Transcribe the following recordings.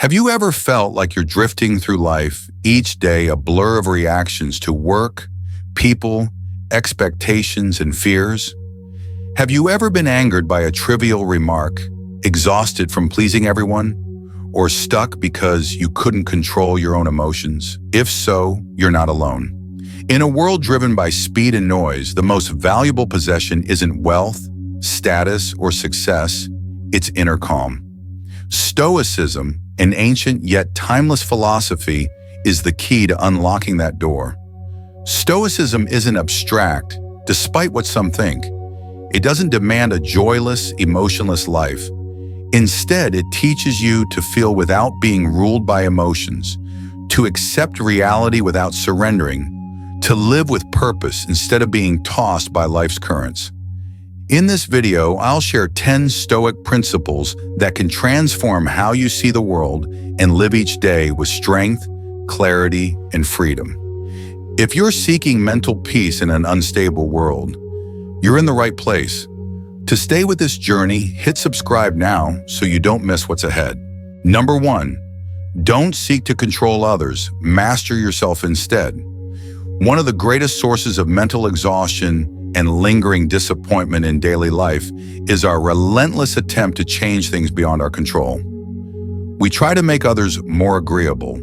Have you ever felt like you're drifting through life, each day a blur of reactions to work, people, expectations, and fears? Have you ever been angered by a trivial remark, exhausted from pleasing everyone, or stuck because you couldn't control your own emotions? If so, you're not alone. In a world driven by speed and noise, the most valuable possession isn't wealth, status, or success, it's inner calm. Stoicism, an ancient yet timeless philosophy, is the key to unlocking that door. Stoicism isn't abstract, despite what some think. It doesn't demand a joyless, emotionless life. Instead, it teaches you to feel without being ruled by emotions, to accept reality without surrendering, to live with purpose instead of being tossed by life's currents. In this video, I'll share 10 Stoic principles that can transform how you see the world and live each day with strength, clarity, and freedom. If you're seeking mental peace in an unstable world, you're in the right place. To stay with this journey, hit subscribe now so you don't miss what's ahead. Number 1, don't seek to control others, master yourself instead. One of the greatest sources of mental exhaustion and lingering disappointment in daily life is our relentless attempt to change things beyond our control. We try to make others more agreeable,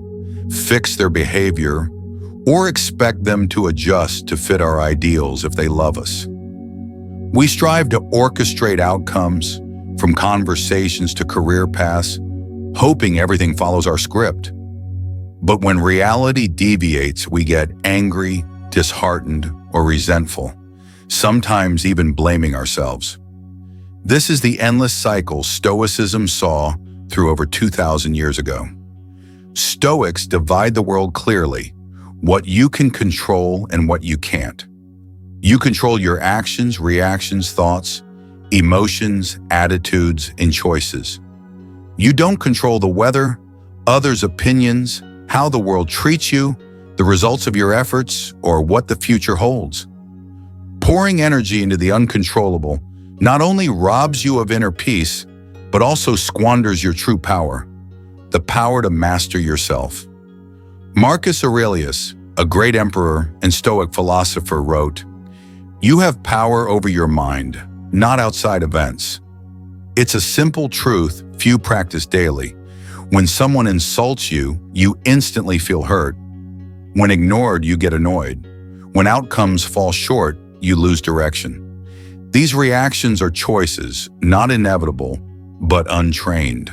fix their behavior, or expect them to adjust to fit our ideals if they love us. We strive to orchestrate outcomes, from conversations to career paths, hoping everything follows our script. But when reality deviates, we get angry, disheartened, or resentful, sometimes even blaming ourselves. This is the endless cycle Stoicism saw through over 2,000 years ago. Stoics divide the world clearly, what you can control and what you can't. You control your actions, reactions, thoughts, emotions, attitudes, and choices. You don't control the weather, others' opinions, how the world treats you, the results of your efforts, or what the future holds. Pouring energy into the uncontrollable not only robs you of inner peace, but also squanders your true power, the power to master yourself. Marcus Aurelius, a great emperor and Stoic philosopher, wrote, "You have power over your mind, not outside events." It's a simple truth few practice daily. When someone insults you, you instantly feel hurt. When ignored, you get annoyed. When outcomes fall short, you lose direction. These reactions are choices, not inevitable, but untrained.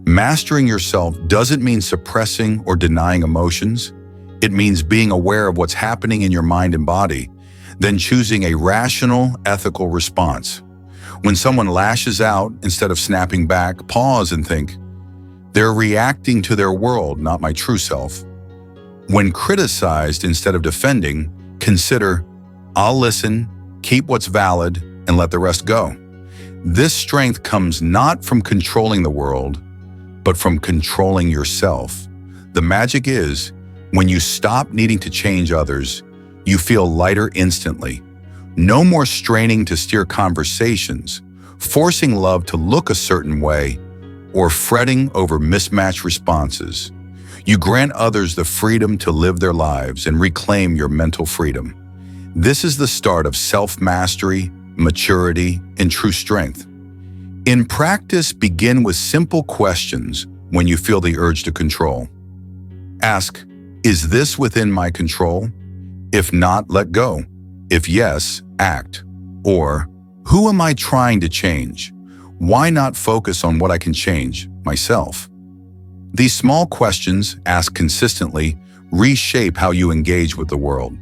Mastering yourself doesn't mean suppressing or denying emotions. It means being aware of what's happening in your mind and body, then choosing a rational, ethical response. When someone lashes out, instead of snapping back, pause and think, they're reacting to their world, not my true self. When criticized, instead of defending, consider, I'll listen, keep what's valid, and let the rest go. This strength comes not from controlling the world, but from controlling yourself. The magic is, when you stop needing to change others, you feel lighter instantly. No more straining to steer conversations, forcing love to look a certain way, or fretting over mismatched responses. You grant others the freedom to live their lives and reclaim your mental freedom. This is the start of self-mastery, maturity, and true strength. In practice, begin with simple questions when you feel the urge to control. Ask, is this within my control? If not, let go. If yes, act. Or, who am I trying to change? Why not focus on what I can change, myself? These small questions, asked consistently, reshape how you engage with the world.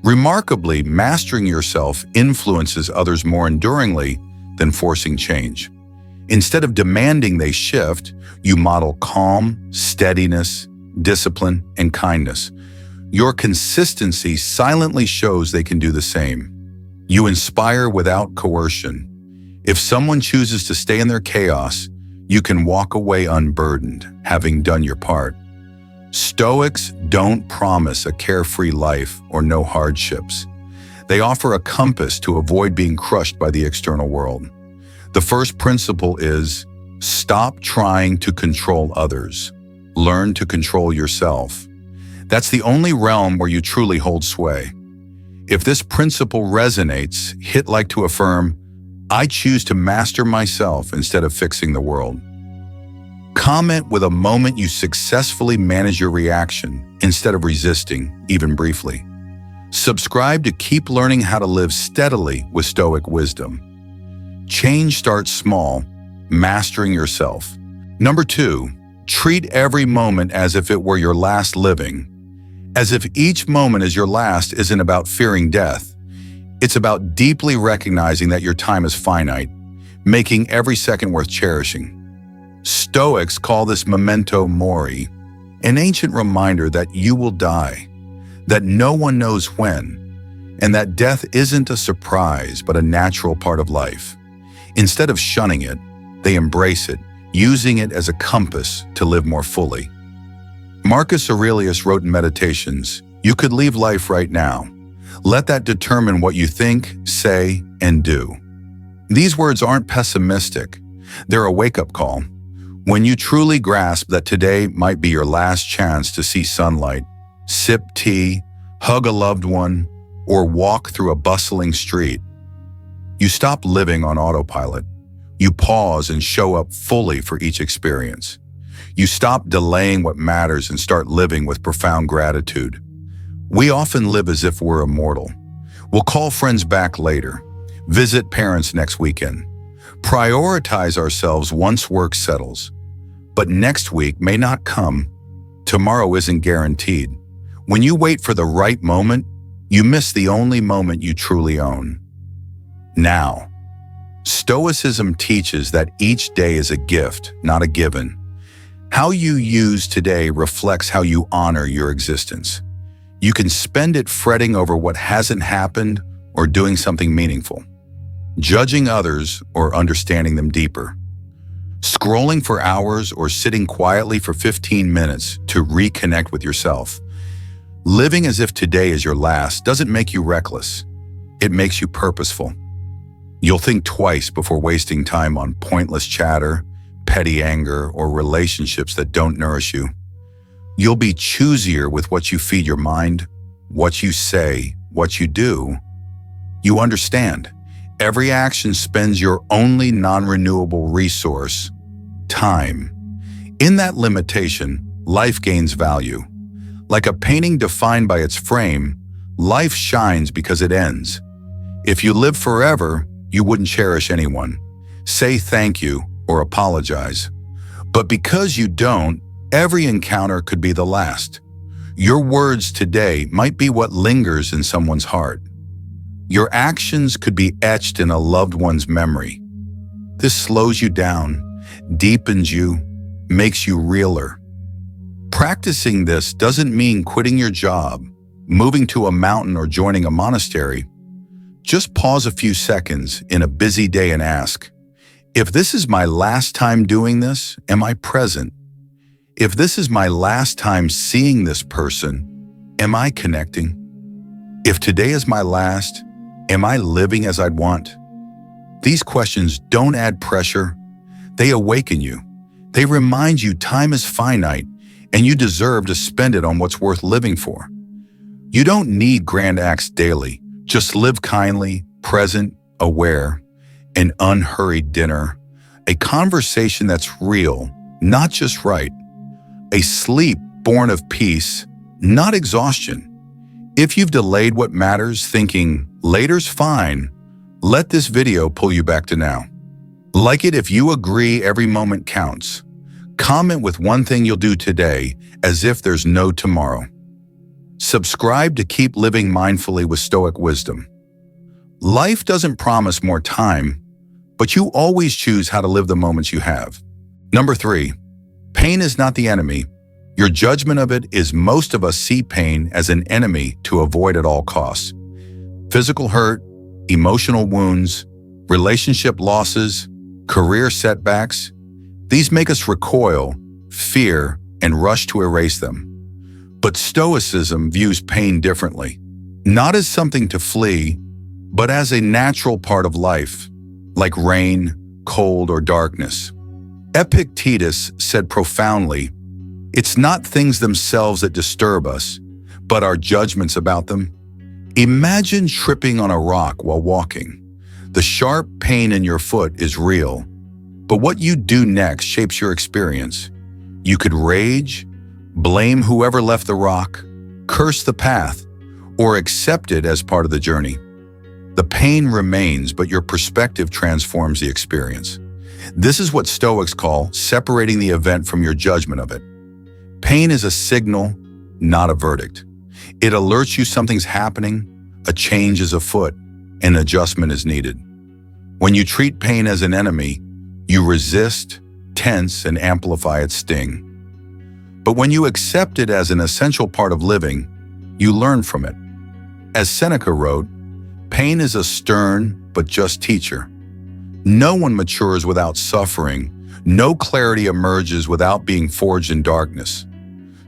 Remarkably, mastering yourself influences others more enduringly than forcing change. Instead of demanding they shift, you model calm, steadiness, discipline, and kindness. Your consistency silently shows they can do the same. You inspire without coercion. If someone chooses to stay in their chaos, you can walk away unburdened, having done your part. Stoics don't promise a carefree life or no hardships. They offer a compass to avoid being crushed by the external world. The first principle is, Stop trying to control others. Learn to control yourself. That's the only realm where you truly hold sway. If this principle resonates, hit like to affirm, I choose to master myself instead of fixing the world. Comment with a moment you successfully manage your reaction instead of resisting, even briefly. Subscribe to keep learning how to live steadily with Stoic wisdom. Change starts small, mastering yourself. Number 2, treat every moment as if it were your last living. As if each moment is your last isn't about fearing death. It's about deeply recognizing that your time is finite, making every second worth cherishing. Stoics call this memento mori, an ancient reminder that you will die, that no one knows when, and that death isn't a surprise but a natural part of life. Instead of shunning it, they embrace it, using it as a compass to live more fully. Marcus Aurelius wrote in Meditations, "You could leave life right now. Let that determine what you think, say, and do." These words aren't pessimistic. They're a wake-up call. When you truly grasp that today might be your last chance to see sunlight, sip tea, hug a loved one, or walk through a bustling street, you stop living on autopilot. You pause and show up fully for each experience. You stop delaying what matters and start living with profound gratitude. We often live as if we're immortal. We'll call friends back later, visit parents next weekend, prioritize ourselves once work settles. But next week may not come. Tomorrow isn't guaranteed. When you wait for the right moment, you miss the only moment you truly own. Now. Stoicism teaches that each day is a gift, not a given. How you use today reflects how you honor your existence. You can spend it fretting over what hasn't happened or doing something meaningful, judging others or understanding them deeper, scrolling for hours or sitting quietly for 15 minutes to reconnect with yourself. Living as if today is your last doesn't make you reckless. It makes you purposeful. You'll think twice before wasting time on pointless chatter, petty anger, or relationships that don't nourish you. You'll be choosier with what you feed your mind, what you say, what you do. You understand, every action spends your only non-renewable resource, time. In that limitation, life gains value. Like a painting defined by its frame, life shines because it ends. If you live forever, you wouldn't cherish anyone, say thank you, or apologize. But because you don't, every encounter could be the last. Your words today might be what lingers in someone's heart. Your actions could be etched in a loved one's memory. This slows you down, deepens you, makes you realer. Practicing this doesn't mean quitting your job, moving to a mountain, or joining a monastery. Just pause a few seconds in a busy day and ask, if this is my last time doing this, am I present? If this is my last time seeing this person, am I connecting? If today is my last, am I living as I'd want? These questions don't add pressure. They awaken you. They remind you time is finite and you deserve to spend it on what's worth living for. You don't need grand acts daily. Just live kindly, present, aware, an unhurried dinner, a conversation that's real, not just right, a sleep born of peace, not exhaustion. If you've delayed what matters, thinking, later's fine, let this video pull you back to now. Like it if you agree every moment counts. Comment with one thing you'll do today, as if there's no tomorrow. Subscribe to keep living mindfully with Stoic wisdom. Life doesn't promise more time, but you always choose how to live the moments you have. Number 3, pain is not the enemy. Your judgment of it is most of us see pain as an enemy to avoid at all costs. Physical hurt, emotional wounds, relationship losses, career setbacks, these make us recoil, fear, and rush to erase them. But Stoicism views pain differently, not as something to flee, but as a natural part of life, like rain, cold, or darkness. Epictetus said profoundly, "It's not things themselves that disturb us, but our judgments about them." Imagine tripping on a rock while walking. The sharp pain in your foot is real, but what you do next shapes your experience. You could rage, blame whoever left the rock, curse the path, or accept it as part of the journey. The pain remains, but your perspective transforms the experience. This is what Stoics call separating the event from your judgment of it. Pain is a signal, not a verdict. It alerts you something's happening, a change is afoot, and adjustment is needed. When you treat pain as an enemy, you resist, tense, and amplify its sting. But when you accept it as an essential part of living, you learn from it. As Seneca wrote, "Pain is a stern but just teacher." No one matures without suffering. No clarity emerges without being forged in darkness.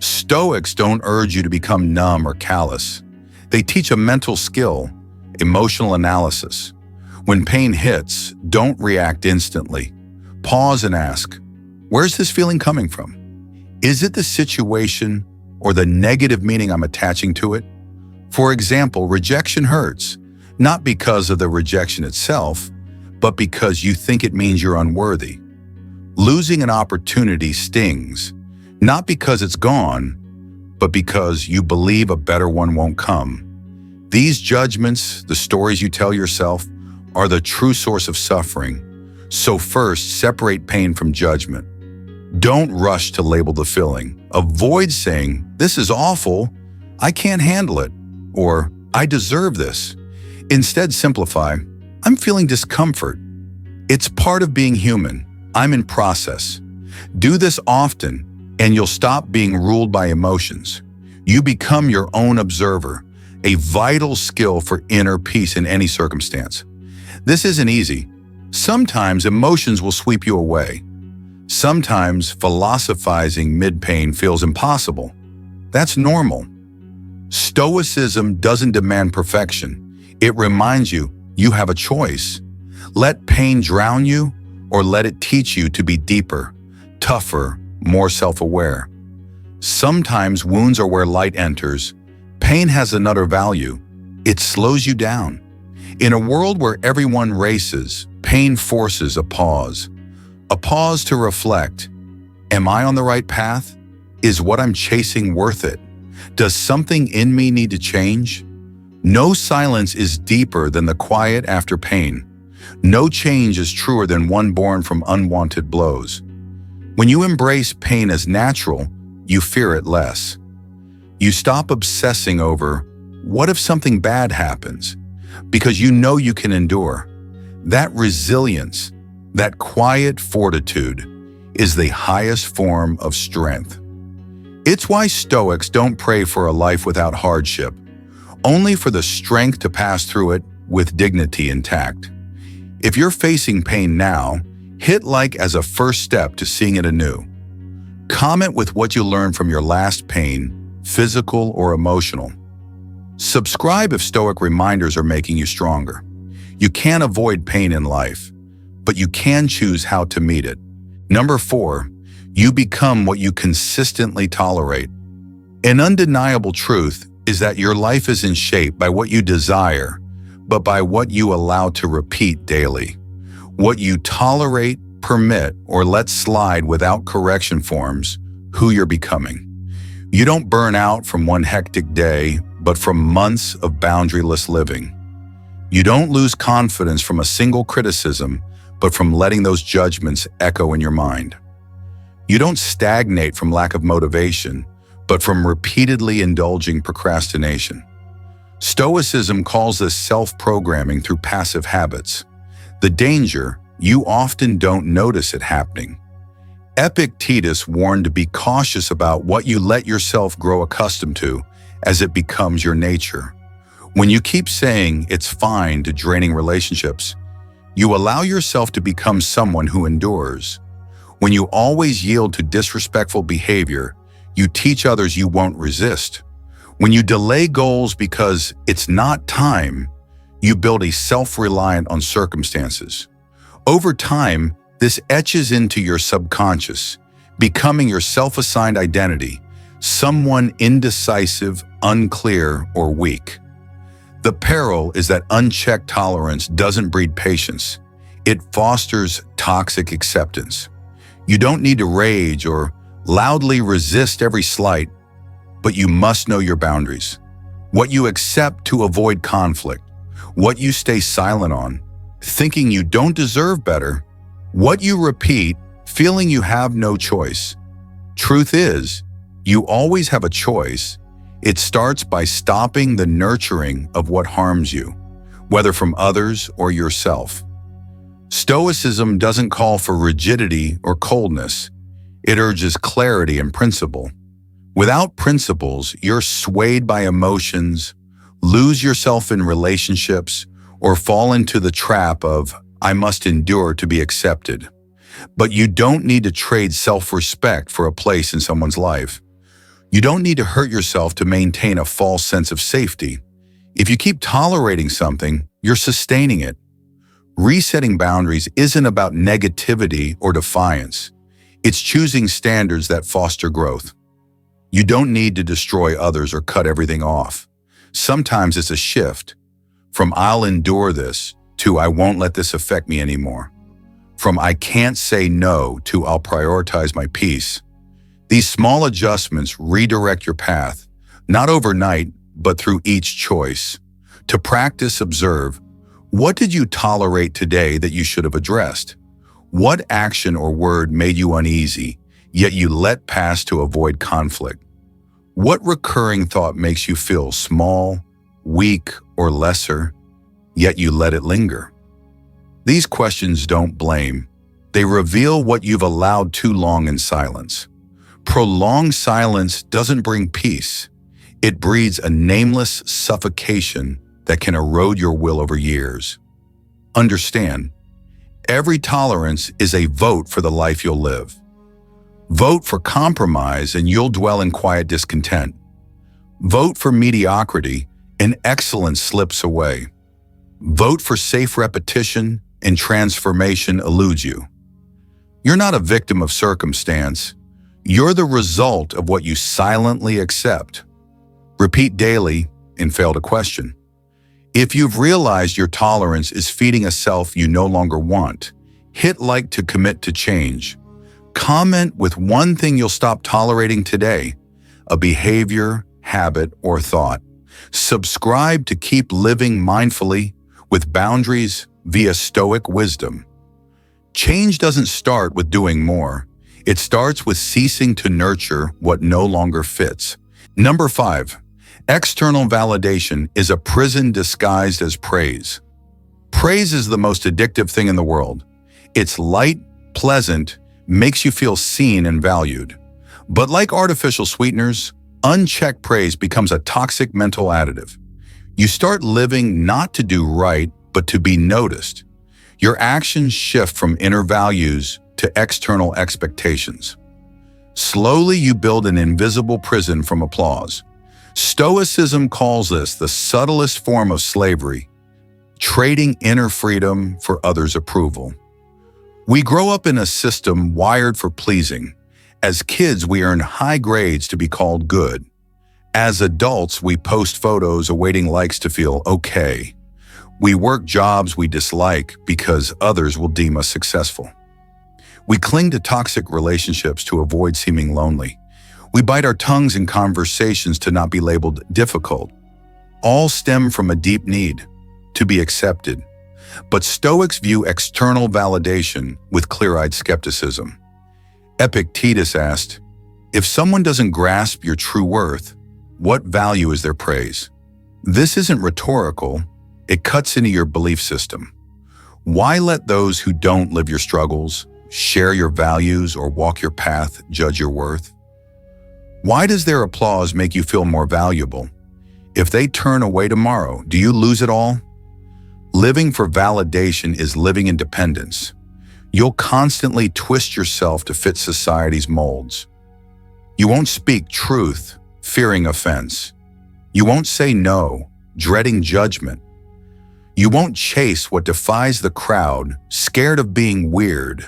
Stoics don't urge you to become numb or callous. They teach a mental skill, emotional analysis. When pain hits, don't react instantly. Pause and ask, where's this feeling coming from? Is it the situation or the negative meaning I'm attaching to it? For example, rejection hurts, not because of the rejection itself, but because you think it means you're unworthy. Losing an opportunity stings, not because it's gone, but because you believe a better one won't come. These judgments, the stories you tell yourself, are the true source of suffering. So first, separate pain from judgment. Don't rush to label the feeling. Avoid saying, "This is awful, I can't handle it," or "I deserve this." Instead, simplify, "I'm feeling discomfort. It's part of being human. I'm in process." Do this often, and you'll stop being ruled by emotions. You become your own observer, a vital skill for inner peace in any circumstance. This isn't easy. Sometimes emotions will sweep you away. Sometimes philosophizing mid-pain feels impossible. That's normal. Stoicism doesn't demand perfection. It reminds you you have a choice. Let pain drown you, or let it teach you to be deeper, tougher, more self-aware. Sometimes wounds are where light enters. Pain has another value. It slows you down. In a world where everyone races, pain forces a pause. A pause to reflect. Am I on the right path? Is what I'm chasing worth it? Does something in me need to change? No silence is deeper than the quiet after pain. No change is truer than one born from unwanted blows. When you embrace pain as natural, you fear it less. You stop obsessing over, what if something bad happens? Because you know you can endure. That resilience, that quiet fortitude, is the highest form of strength. It's why Stoics don't pray for a life without hardship, only for the strength to pass through it with dignity intact. If you're facing pain now, hit like as a first step to seeing it anew. Comment with what you learned from your last pain, physical or emotional. Subscribe if Stoic reminders are making you stronger. You can't avoid pain in life, but you can choose how to meet it. Number 4, you become what you consistently tolerate. An undeniable truth is that your life isn't shaped by what you desire, but by what you allow to repeat daily. What you tolerate, permit, or let slide without correction forms who you're becoming. You don't burn out from one hectic day, but from months of boundaryless living. You don't lose confidence from a single criticism, but from letting those judgments echo in your mind. You don't stagnate from lack of motivation, but from repeatedly indulging procrastination. Stoicism calls this self-programming through passive habits. The danger, you often don't notice it happening. Epictetus warned to be cautious about what you let yourself grow accustomed to, as it becomes your nature. When you keep saying it's fine to draining relationships, you allow yourself to become someone who endures. When you always yield to disrespectful behavior, you teach others you won't resist. When you delay goals because it's not time, you build a self-reliant on circumstances. Over time, This etches into your subconscious, becoming your self-assigned identity, someone indecisive, unclear, or weak. The peril is that unchecked tolerance doesn't breed patience. It fosters toxic acceptance. You don't need to rage or loudly resist every slight, but you must know your boundaries. What you accept to avoid conflict, what you stay silent on, thinking you don't deserve better, what you repeat, feeling you have no choice. Truth is, you always have a choice. It starts by stopping the nurturing of what harms you, whether from others or yourself. Stoicism doesn't call for rigidity or coldness. It urges clarity and principle. Without principles, you're swayed by emotions, lose yourself in relationships, or fall into the trap of, I must endure to be accepted. But you don't need to trade self-respect for a place in someone's life. You don't need to hurt yourself to maintain a false sense of safety. If you keep tolerating something, you're sustaining it. Resetting boundaries isn't about negativity or defiance. It's choosing standards that foster growth. You don't need to destroy others or cut everything off. Sometimes it's a shift from I'll endure this to I won't let this affect me anymore. From I can't say no to I'll prioritize my peace. These small adjustments redirect your path, not overnight, but through each choice. To practice, observe, what did you tolerate today that you should have addressed? What action or word made you uneasy, yet you let pass to avoid conflict? What recurring thought makes you feel small, weak, or lesser, yet you let it linger? These questions don't blame. They reveal what you've allowed too long in silence. Prolonged silence doesn't bring peace. It breeds a nameless suffocation that can erode your will over years. Understand, every tolerance is a vote for the life you'll live. Vote for compromise and you'll dwell in quiet discontent. Vote for mediocrity and excellence slips away. Vote for safe repetition and transformation eludes you. You're not a victim of circumstance. You're the result of what you silently accept. Repeat daily and fail to question. If you've realized your tolerance is feeding a self you no longer want, hit like to commit to change. Comment with one thing you'll stop tolerating today, a behavior, habit, or thought. Subscribe to keep living mindfully with boundaries via Stoic wisdom. Change doesn't start with doing more. It starts with ceasing to nurture what no longer fits. Number 5, external validation is a prison disguised as praise. Praise is the most addictive thing in the world. It's light, pleasant, makes you feel seen and valued. But like artificial sweeteners, unchecked praise becomes a toxic mental additive. You start living not to do right, but to be noticed. Your actions shift from inner values to external expectations. Slowly, you build an invisible prison from applause. Stoicism calls this the subtlest form of slavery, trading inner freedom for others' approval. We grow up in a system wired for pleasing. As kids, we earn high grades to be called good. As adults, we post photos awaiting likes to feel okay. We work jobs we dislike because others will deem us successful. We cling to toxic relationships to avoid seeming lonely. We bite our tongues in conversations to not be labeled difficult. All stem from a deep need to be accepted. But Stoics view external validation with clear-eyed skepticism. Epictetus asked, if someone doesn't grasp your true worth, what value is their praise? This isn't rhetorical. It cuts into your belief system. Why let those who don't live your struggles, share your values, or walk your path judge your worth? Why does their applause make you feel more valuable? If they turn away tomorrow, do you lose it all? Living for validation is living in dependence. You'll constantly twist yourself to fit society's molds. You won't speak truth, fearing offense. You won't say no, dreading judgment. You won't chase what defies the crowd, scared of being weird.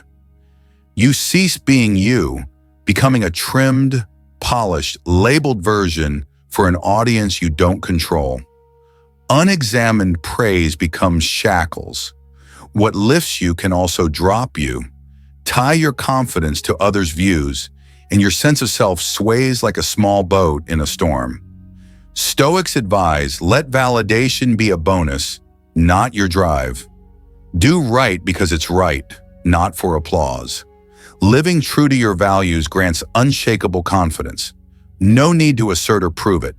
You cease being you, becoming a trimmed, polished, labeled version for an audience you don't control. Unexamined praise becomes shackles. What lifts you can also drop you. Tie your confidence to others' views, and your sense of self sways like a small boat in a storm. Stoics advise, let validation be a bonus, not your drive. Do right because it's right, not for applause. Living true to your values grants unshakable confidence. No need to assert or prove it.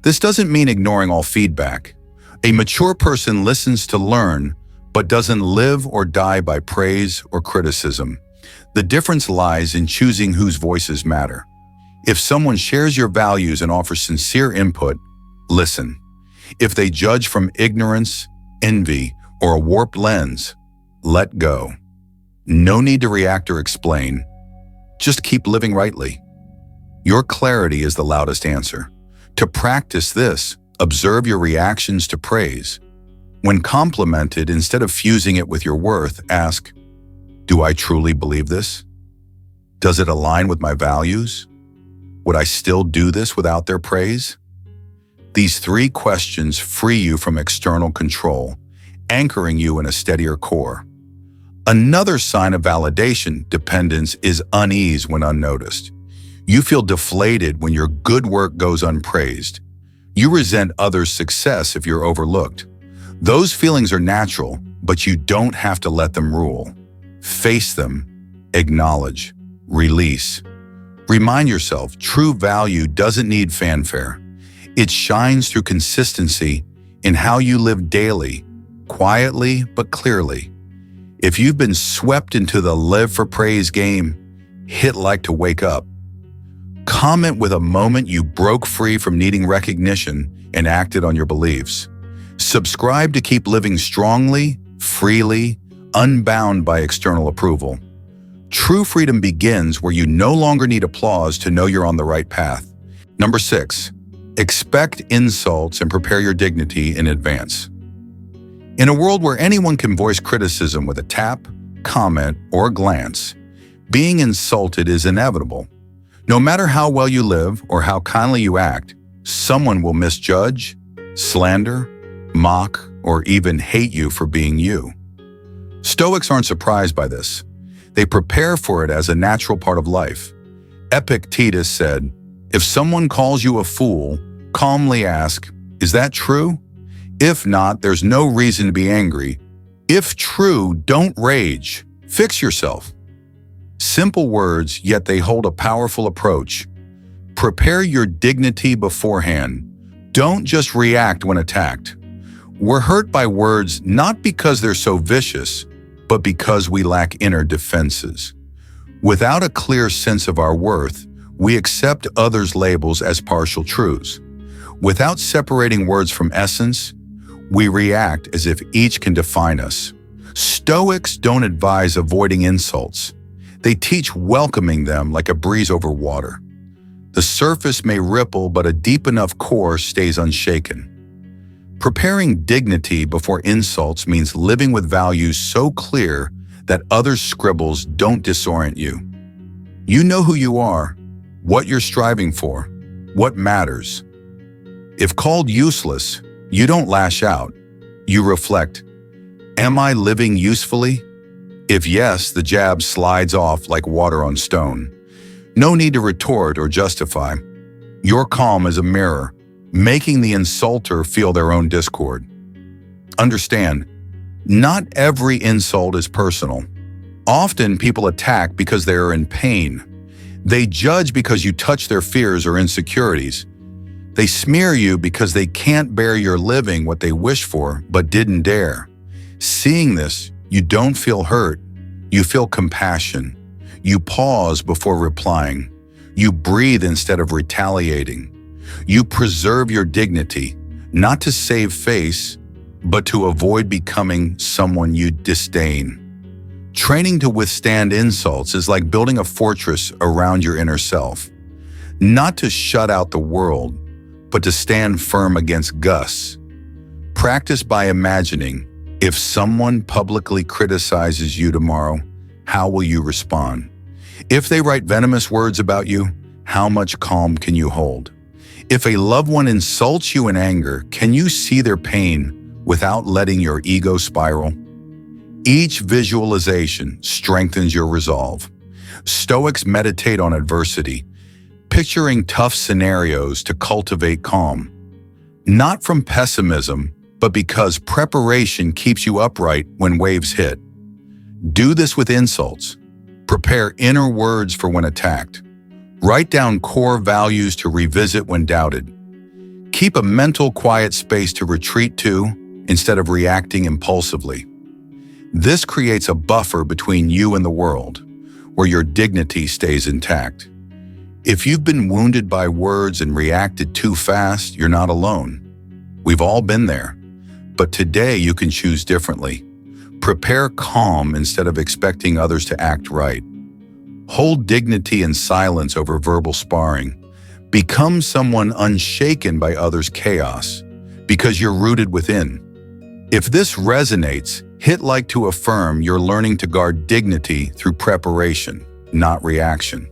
This doesn't mean ignoring all feedback. A mature person listens to learn, but doesn't live or die by praise or criticism. The difference lies in choosing whose voices matter. If someone shares your values and offers sincere input, listen. If they judge from ignorance, envy, or a warped lens, let go. No need to react or explain. Just keep living rightly. Your clarity is the loudest answer. To practice this, observe your reactions to praise. When complimented, instead of fusing it with your worth, ask, do I truly believe this? Does it align with my values? Would I still do this without their praise? These 3 questions free you from external control, anchoring you in a steadier core. Another sign of validation dependence is unease when unnoticed. You feel deflated when your good work goes unpraised. You resent others' success if you're overlooked. Those feelings are natural, but you don't have to let them rule. Face them, acknowledge, release. Remind yourself, true value doesn't need fanfare. It shines through consistency in how you live daily, quietly but clearly. If you've been swept into the live for praise game, hit like to wake up. Comment with a moment you broke free from needing recognition and acted on your beliefs. Subscribe to keep living strongly, freely, unbound by external approval. True freedom begins where you no longer need applause to know you're on the right path. Number 6, expect insults and prepare your dignity in advance. In a world where anyone can voice criticism with a tap, comment, or glance, being insulted is inevitable. No matter how well you live or how kindly you act, someone will misjudge, slander, mock, or even hate you for being you. Stoics aren't surprised by this. They prepare for it as a natural part of life. Epictetus said, if someone calls you a fool, calmly ask, is that true? If not, there's no reason to be angry. If true, don't rage. Fix yourself. Simple words, yet they hold a powerful approach. Prepare your dignity beforehand. Don't just react when attacked. We're hurt by words not because they're so vicious, but because we lack inner defenses. Without a clear sense of our worth, we accept others' labels as partial truths. Without separating words from essence, we react as if each can define us. Stoics don't advise avoiding insults. They teach welcoming them like a breeze over water. The surface may ripple, but a deep enough core stays unshaken. Preparing dignity before insults means living with values so clear that others' scribbles don't disorient you. You know who you are, what you're striving for, what matters. If called useless, you don't lash out. You reflect, am I living usefully? If yes, the jab slides off like water on stone. No need to retort or justify. Your calm is a mirror, making the insulter feel their own discord. Understand, not every insult is personal. Often people attack because they are in pain. They judge because you touch their fears or insecurities. They smear you because they can't bear your living what they wish for but didn't dare. Seeing this, you don't feel hurt. You feel compassion. You pause before replying. You breathe instead of retaliating. You preserve your dignity, not to save face, but to avoid becoming someone you disdain. Training to withstand insults is like building a fortress around your inner self. Not to shut out the world, but to stand firm against gusts. Practice by imagining, if someone publicly criticizes you tomorrow, how will you respond? If they write venomous words about you, how much calm can you hold? If a loved one insults you in anger, can you see their pain without letting your ego spiral? Each visualization strengthens your resolve. Stoics meditate on adversity, picturing tough scenarios to cultivate calm. Not from pessimism, but because preparation keeps you upright when waves hit. Do this with insults. Prepare inner words for when attacked. Write down core values to revisit when doubted. Keep a mental quiet space to retreat to instead of reacting impulsively. This creates a buffer between you and the world, where your dignity stays intact. If you've been wounded by words and reacted too fast, you're not alone. We've all been there. But today you can choose differently. Prepare calm instead of expecting others to act right. Hold dignity and silence over verbal sparring. Become someone unshaken by others' chaos, because you're rooted within. If this resonates, hit like to affirm you're learning to guard dignity through preparation, not reaction.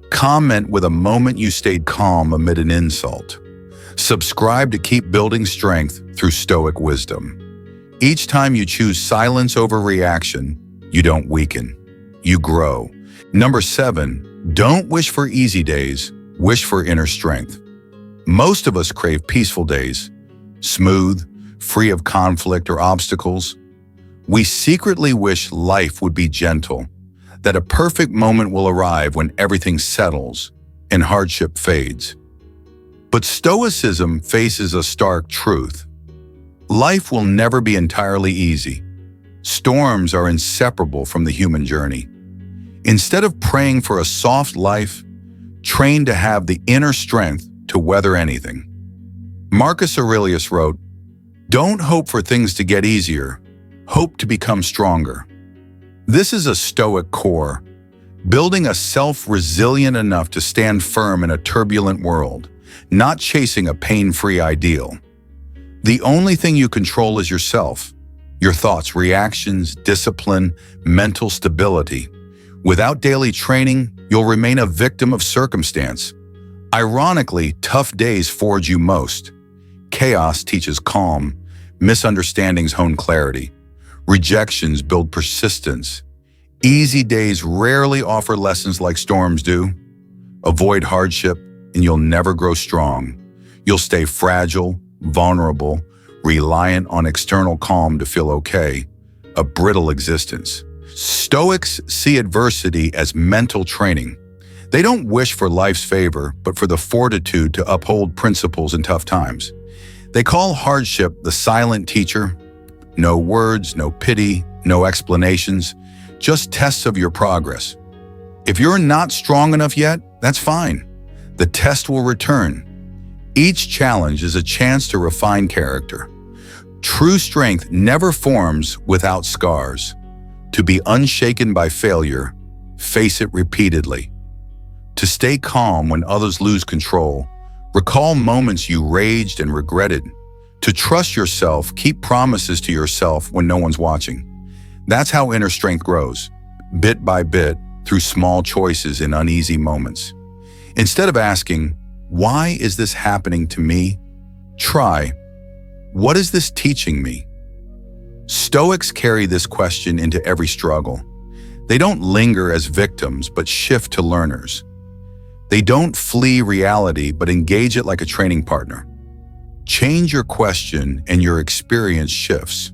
Comment with a moment you stayed calm amid an insult. Subscribe to keep building strength through Stoic wisdom. Each time you choose silence over reaction, you don't weaken, you grow. Number 7, don't wish for easy days, wish for inner strength. Most of us crave peaceful days, smooth, free of conflict or obstacles. We secretly wish life would be gentle, that a perfect moment will arrive when everything settles and hardship fades. But Stoicism faces a stark truth. Life will never be entirely easy. Storms are inseparable from the human journey. Instead of praying for a soft life, train to have the inner strength to weather anything. Marcus Aurelius wrote, "Don't hope for things to get easier, hope to become stronger." This is a Stoic core, building a self resilient enough to stand firm in a turbulent world, not chasing a pain-free ideal. The only thing you control is yourself, your thoughts, reactions, discipline, mental stability. Without daily training, you'll remain a victim of circumstance. Ironically, tough days forge you most. Chaos teaches calm, misunderstandings hone clarity, rejections build persistence. Easy days rarely offer lessons like storms do. Avoid hardship, and you'll never grow strong. You'll stay fragile, vulnerable, reliant on external calm to feel okay, a brittle existence. Stoics see adversity as mental training. They don't wish for life's favor, but for the fortitude to uphold principles in tough times. They call hardship the silent teacher. No words, no pity, no explanations, just tests of your progress. If you're not strong enough yet, that's fine. The test will return. Each challenge is a chance to refine character. True strength never forms without scars. To be unshaken by failure, face it repeatedly. To stay calm when others lose control, recall moments you raged and regretted. To trust yourself, keep promises to yourself when no one's watching. That's how inner strength grows, bit by bit, through small choices in uneasy moments. Instead of asking, "Why is this happening to me?" try, "What is this teaching me?" Stoics carry this question into every struggle. They don't linger as victims, but shift to learners. They don't flee reality, but engage it like a training partner. Change your question and your experience shifts.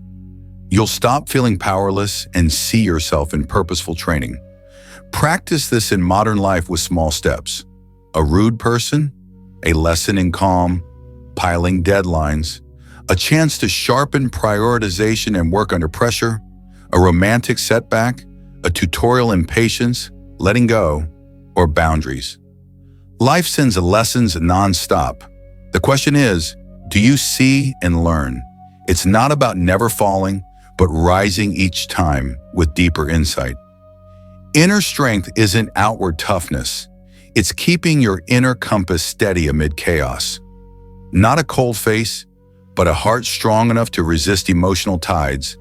You'll stop feeling powerless and see yourself in purposeful training. Practice this in modern life with small steps. A rude person, a lesson in calm, piling deadlines, a chance to sharpen prioritization and work under pressure, a romantic setback, a tutorial in patience, letting go, or boundaries. Life sends lessons nonstop. The question is, do you see and learn? It's not about never falling, but rising each time with deeper insight. Inner strength isn't outward toughness. It's keeping your inner compass steady amid chaos. Not a cold face, but a heart strong enough to resist emotional tides,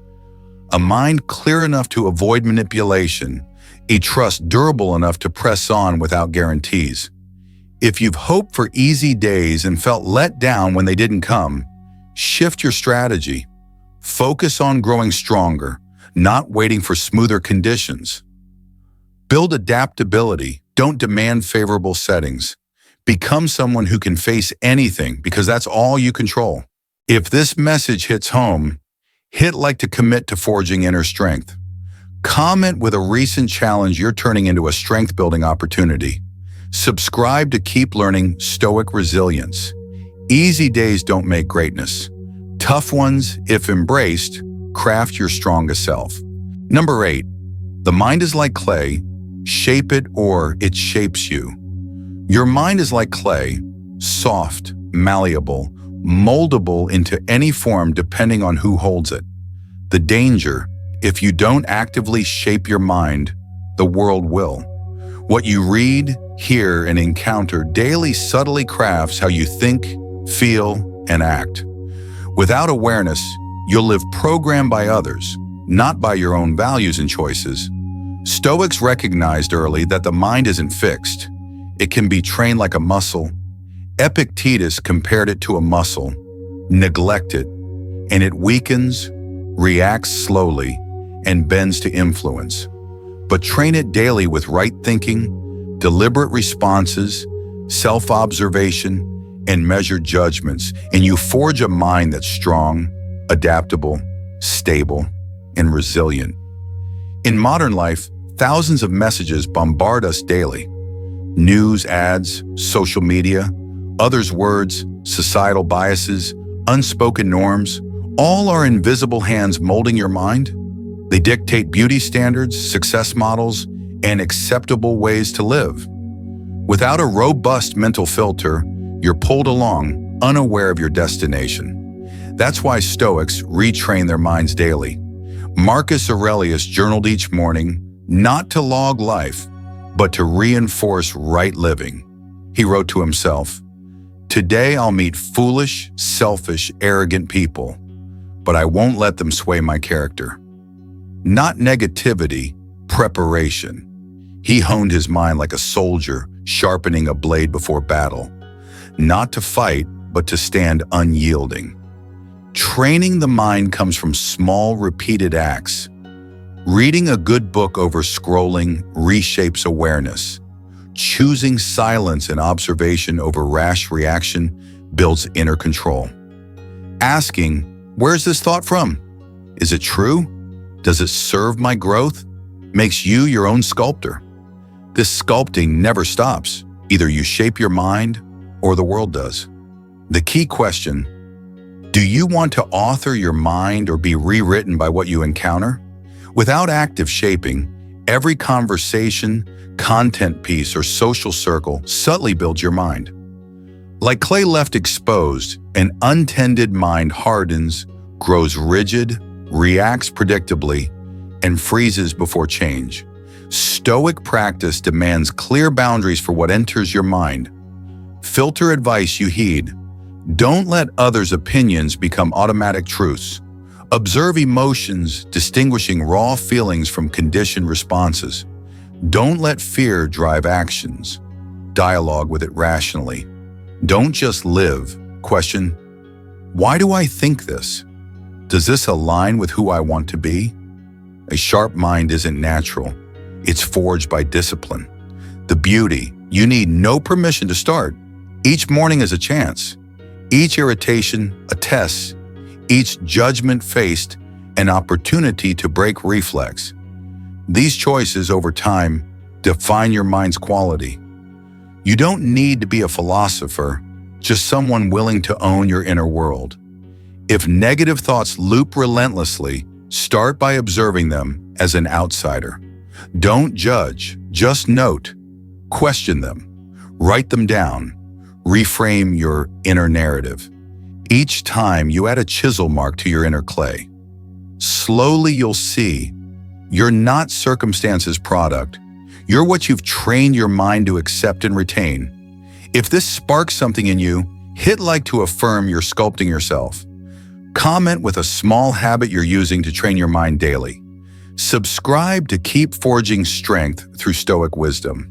a mind clear enough to avoid manipulation, a trust durable enough to press on without guarantees. If you've hoped for easy days and felt let down when they didn't come, shift your strategy. Focus on growing stronger, not waiting for smoother conditions. Build adaptability. Don't demand favorable settings. Become someone who can face anything because that's all you control. If this message hits home, hit like to commit to forging inner strength. Comment with a recent challenge you're turning into a strength-building opportunity. Subscribe to keep learning Stoic resilience. Easy days don't make greatness. Tough ones, if embraced, craft your strongest self. Number 8, the mind is like clay. Shape it or it shapes you. Your mind is like clay, soft, malleable, moldable into any form depending on who holds it. The danger, if you don't actively shape your mind, the world will. What you read, hear, and encounter daily subtly crafts how you think, feel, and act. Without awareness, you'll live programmed by others, not by your own values and choices. Stoics recognized early that the mind isn't fixed. It can be trained like a muscle. Epictetus compared it to a muscle. Neglect it, and it weakens, reacts slowly, and bends to influence. But train it daily with right thinking, deliberate responses, self-observation, and measured judgments, and you forge a mind that's strong, adaptable, stable, and resilient. In modern life, thousands of messages bombard us daily. News, ads, social media, others' words, societal biases, unspoken norms, all are invisible hands molding your mind. They dictate beauty standards, success models, and acceptable ways to live. Without a robust mental filter, you're pulled along, unaware of your destination. That's why Stoics retrain their minds daily. Marcus Aurelius journaled each morning, not to log life, but to reinforce right living. He wrote to himself, "Today I'll meet foolish, selfish, arrogant people, but I won't let them sway my character." Not negativity, preparation. He honed his mind like a soldier sharpening a blade before battle. Not to fight, but to stand unyielding. Training the mind comes from small, repeated acts. Reading a good book over scrolling reshapes awareness. Choosing silence and observation over rash reaction builds inner control. Asking, "Where's this thought from? Is it true? Does it serve my growth?" makes you your own sculptor. This sculpting never stops. Either you shape your mind or the world does. The key question, do you want to author your mind or be rewritten by what you encounter? Without active shaping, every conversation, content piece, or social circle subtly builds your mind. Like clay left exposed, an untended mind hardens, grows rigid, reacts predictably, and freezes before change. Stoic practice demands clear boundaries for what enters your mind. Filter advice you heed. Don't let others' opinions become automatic truths. Observe emotions, distinguishing raw feelings from conditioned responses. Don't let fear drive actions. Dialogue with it rationally. Don't just live. Question, why do I think this? Does this align with who I want to be? A sharp mind isn't natural. It's forged by discipline. The beauty, you need no permission to start. Each morning is a chance. Each irritation, a test. Each judgment faced, an opportunity to break reflex. These choices over time define your mind's quality. You don't need to be a philosopher, just someone willing to own your inner world. If negative thoughts loop relentlessly, start by observing them as an outsider. Don't judge, just note. Question them. Write them down. Reframe your inner narrative. Each time you add a chisel mark to your inner clay. Slowly you'll see you're not circumstance's product. You're what you've trained your mind to accept and retain. If this sparks something in you, hit like to affirm you're sculpting yourself. Comment with a small habit you're using to train your mind daily. Subscribe to keep forging strength through Stoic wisdom.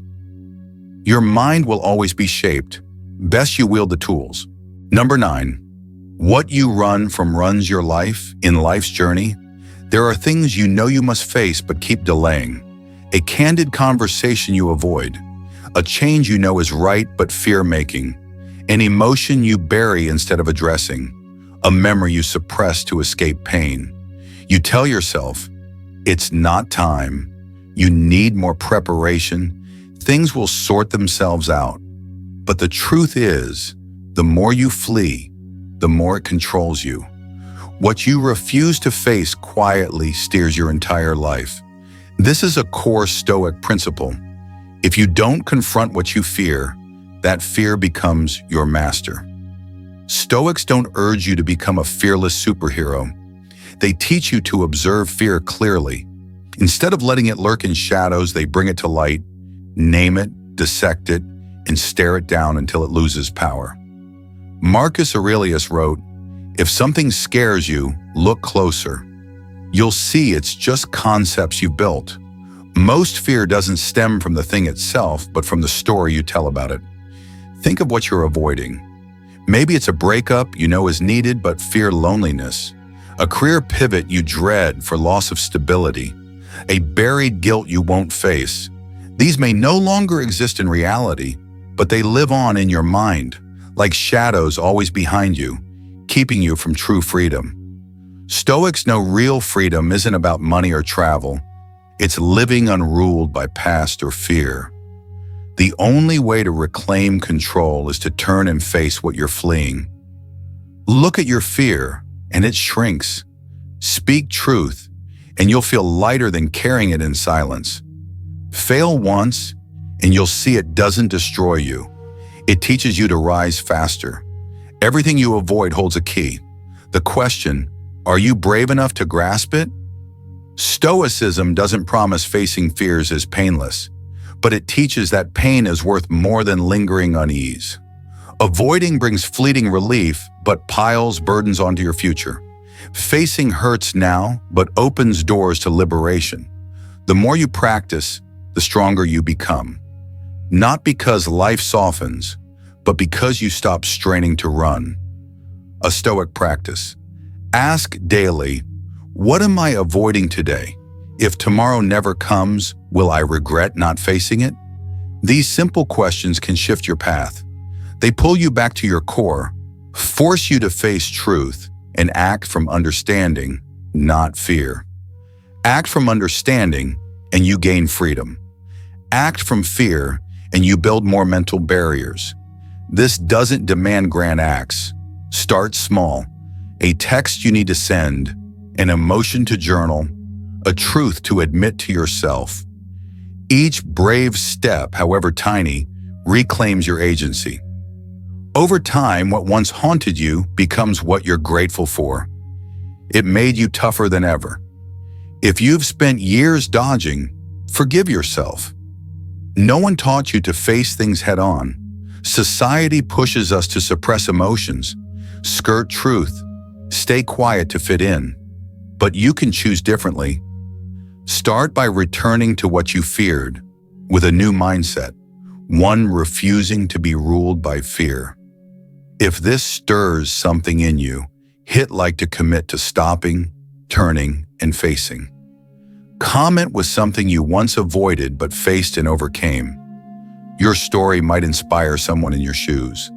Your mind will always be shaped. Best you wield the tools. Number 9. What you run from runs your life. In life's journey, there are things you know you must face but keep delaying. A candid conversation you avoid. A change you know is right but fear-making. An emotion you bury instead of addressing. A memory you suppress to escape pain. You tell yourself, it's not time. You need more preparation. Things will sort themselves out. But the truth is, the more you flee, the more it controls you. What you refuse to face quietly steers your entire life. This is a core Stoic principle. If you don't confront what you fear, that fear becomes your master. Stoics don't urge you to become a fearless superhero. They teach you to observe fear clearly. Instead of letting it lurk in shadows, they bring it to light, name it, dissect it, and stare it down until it loses power. Marcus Aurelius wrote, "If something scares you, look closer. You'll see it's just concepts you've built." Most fear doesn't stem from the thing itself, but from the story you tell about it. Think of what you're avoiding. Maybe it's a breakup you know is needed but fear loneliness, a career pivot you dread for loss of stability, a buried guilt you won't face. These may no longer exist in reality, but they live on in your mind, like shadows always behind you, keeping you from true freedom. Stoics know real freedom isn't about money or travel. It's living unruled by past or fear. The only way to reclaim control is to turn and face what you're fleeing. Look at your fear, and it shrinks. Speak truth, and you'll feel lighter than carrying it in silence. Fail once, and you'll see it doesn't destroy you. It teaches you to rise faster. Everything you avoid holds a key. The question, are you brave enough to grasp it? Stoicism doesn't promise facing fears is painless, but it teaches that pain is worth more than lingering unease. Avoiding brings fleeting relief, but piles burdens onto your future. Facing hurts now, but opens doors to liberation. The more you practice, the stronger you become. Not because life softens, but because you stop straining to run. A Stoic practice. Ask daily, what am I avoiding today? If tomorrow never comes, will I regret not facing it? These simple questions can shift your path. They pull you back to your core, force you to face truth, and act from understanding, not fear. Act from understanding, and you gain freedom. Act from fear, and you build more mental barriers. This doesn't demand grand acts. Start small. A text you need to send, an emotion to journal, a truth to admit to yourself. Each brave step, however tiny, reclaims your agency. Over time, what once haunted you becomes what you're grateful for. It made you tougher than ever. If you've spent years dodging, forgive yourself. No one taught you to face things head-on. Society pushes us to suppress emotions, skirt truth, stay quiet to fit in. But you can choose differently. Start by returning to what you feared, with a new mindset, one refusing to be ruled by fear. If this stirs something in you, hit like to commit to stopping, turning, and facing. Comment with something you once avoided but faced and overcame. Your story might inspire someone in your shoes.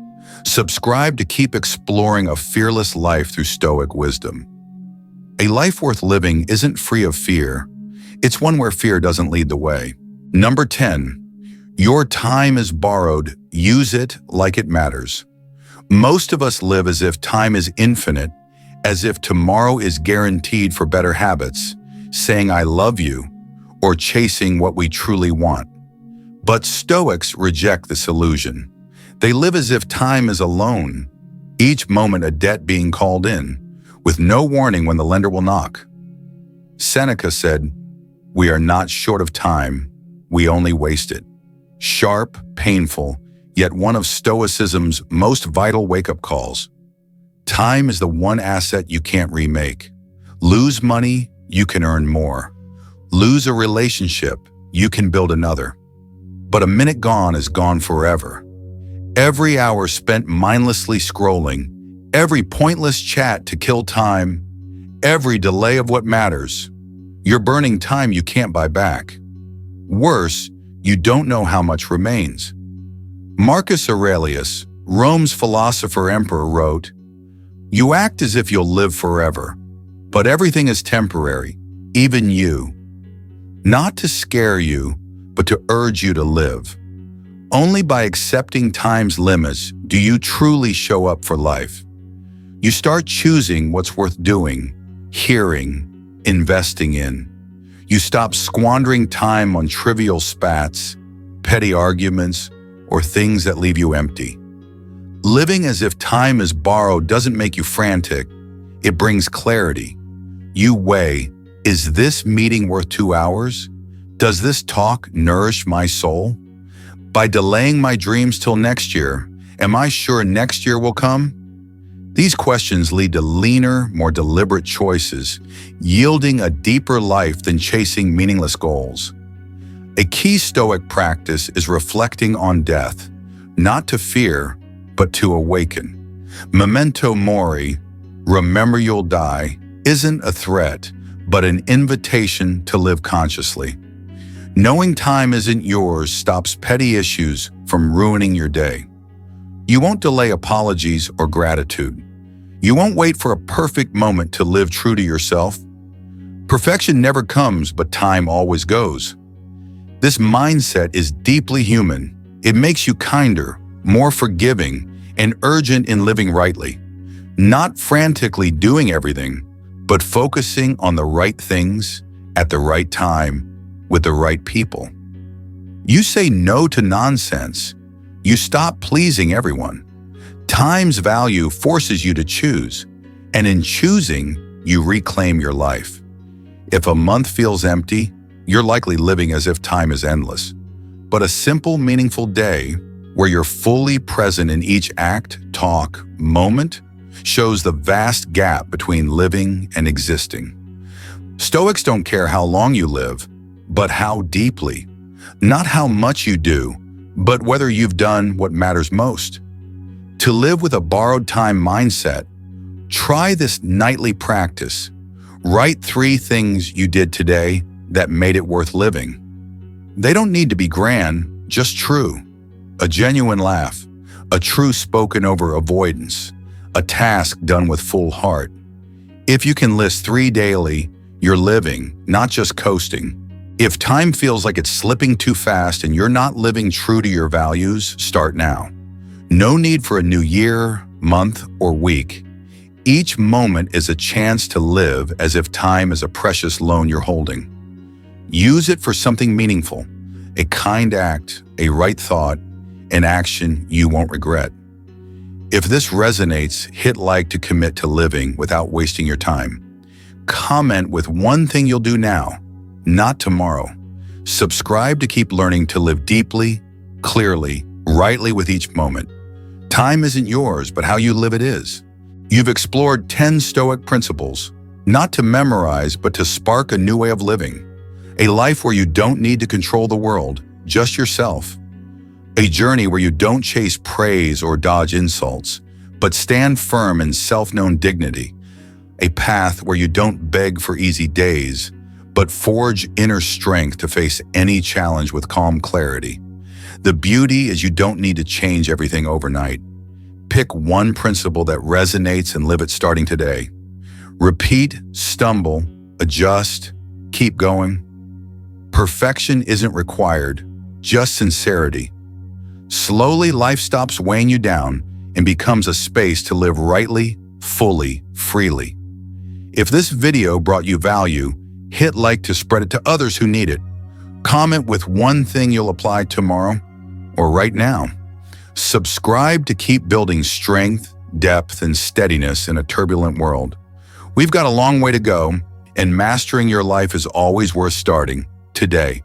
Subscribe to keep exploring a fearless life through Stoic wisdom. A life worth living isn't free of fear. It's one where fear doesn't lead the way. Number 10. Your time is borrowed. Use it like it matters. Most of us live as if time is infinite, as if tomorrow is guaranteed for better habits, saying I love you, or chasing what we truly want. But Stoics reject this illusion. They live as if time is a loan, each moment a debt being called in, with no warning when the lender will knock. Seneca said, "We are not short of time, we only waste it." Sharp, painful, yet one of Stoicism's most vital wake-up calls. Time is the one asset you can't remake. Lose money, you can earn more. Lose a relationship, you can build another. But a minute gone is gone forever. Every hour spent mindlessly scrolling, every pointless chat to kill time, every delay of what matters, you're burning time you can't buy back. Worse, you don't know how much remains. Marcus Aurelius, Rome's philosopher-emperor, wrote, "You act as if you'll live forever, but everything is temporary, even you. Not to scare you, but to urge you to live. Only by accepting time's limits do you truly show up for life. You start choosing what's worth doing, hearing, investing in. You stop squandering time on trivial spats, petty arguments, or things that leave you empty. Living as if time is borrowed doesn't make you frantic. It brings clarity. You weigh, is this meeting worth 2 hours? Does this talk nourish my soul? By delaying my dreams till next year, am I sure next year will come? These questions lead to leaner, more deliberate choices, yielding a deeper life than chasing meaningless goals. A key Stoic practice is reflecting on death, not to fear, but to awaken. Memento mori, remember you'll die, isn't a threat, but an invitation to live consciously. Knowing time isn't yours stops petty issues from ruining your day. You won't delay apologies or gratitude. You won't wait for a perfect moment to live true to yourself. Perfection never comes, but time always goes. This mindset is deeply human. It makes you kinder, more forgiving, and urgent in living rightly. Not frantically doing everything, but focusing on the right things at the right time with the right people. You say no to nonsense. You stop pleasing everyone. Time's value forces you to choose, and in choosing, you reclaim your life. If a month feels empty, you're likely living as if time is endless. But a simple, meaningful day where you're fully present in each act, talk, moment, shows the vast gap between living and existing. Stoics don't care how long you live, but how deeply. Not how much you do, but whether you've done what matters most. To live with a borrowed time mindset, try this nightly practice. Write 3 things you did today that made it worth living. They don't need to be grand, just true. A genuine laugh, a true spoken over avoidance, a task done with full heart. If you can list 3 daily, you're living, not just coasting. If time feels like it's slipping too fast and you're not living true to your values, start now. No need for a new year, month, or week. Each moment is a chance to live as if time is a precious loan you're holding. Use it for something meaningful, a kind act, a right thought, an action you won't regret. If this resonates, hit like to commit to living without wasting your time. Comment with one thing you'll do now, not tomorrow. Subscribe to keep learning to live deeply, clearly, rightly with each moment. Time isn't yours, but how you live it is. You've explored 10 Stoic principles, not to memorize, but to spark a new way of living. A life where you don't need to control the world, just yourself. A journey where you don't chase praise or dodge insults, but stand firm in self-known dignity. A path where you don't beg for easy days, but forge inner strength to face any challenge with calm clarity. The beauty is you don't need to change everything overnight. Pick one principle that resonates and live it starting today. Repeat, stumble, adjust, keep going. Perfection isn't required, just sincerity. Slowly, life stops weighing you down and becomes a space to live rightly, fully, freely. If this video brought you value, hit like to spread it to others who need it. Comment with one thing you'll apply tomorrow or right now. Subscribe to keep building strength, depth, and steadiness in a turbulent world. We've got a long way to go, and mastering your life is always worth starting today.